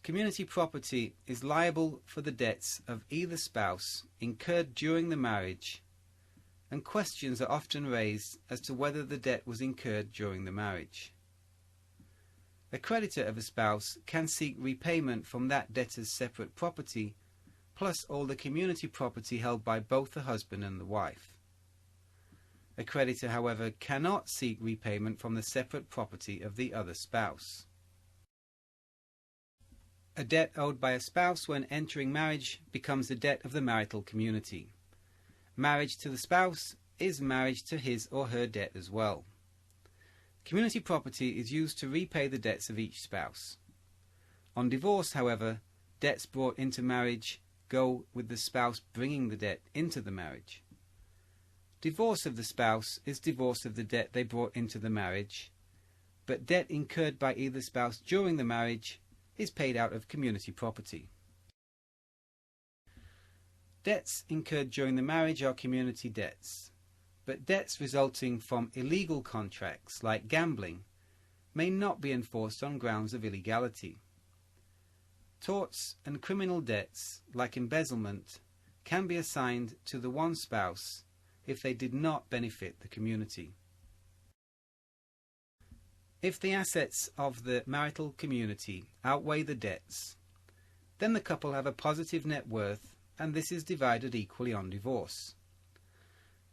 Community property is liable for the debts of either spouse incurred during the marriage, and questions are often raised as to whether the debt was incurred during the marriage. A creditor of a spouse can seek repayment from that debtor's separate property, plus all the community property held by both the husband and the wife. A creditor, however, cannot seek repayment from the separate property of the other spouse. A debt owed by a spouse when entering marriage becomes the debt of the marital community. Marriage to the spouse is marriage to his or her debt as well. Community property is used to repay the debts of each spouse. On divorce, however, debts brought into marriage go with the spouse bringing the debt into the marriage. Divorce of the spouse is divorce of the debt they brought into the marriage, but debt incurred by either spouse during the marriage is paid out of community property. Debts incurred during the marriage are community debts, but debts resulting from illegal contracts like gambling may not be enforced on grounds of illegality. Torts and criminal debts like embezzlement can be assigned to the one spouse if they did not benefit the community. If the assets of the marital community outweigh the debts, then the couple have a positive net worth, and this is divided equally on divorce.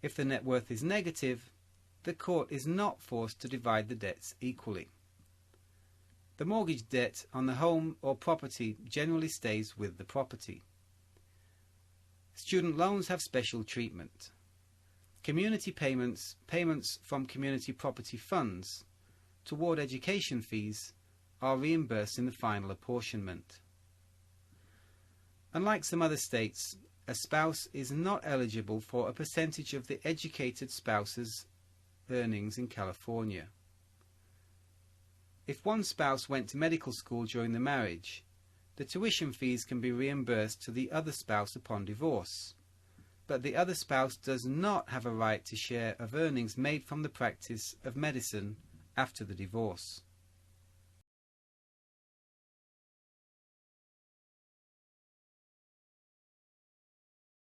If the net worth is negative, the court is not forced to divide the debts equally. The mortgage debt on the home or property generally stays with the property. Student loans have special treatment. Community payments from community property funds toward education fees are reimbursed in the final apportionment. Unlike some other states, a spouse is not eligible for a percentage of the educated spouse's earnings in California. If one spouse went to medical school during the marriage, the tuition fees can be reimbursed to the other spouse upon divorce, but the other spouse does not have a right to share of earnings made from the practice of medicine after the divorce.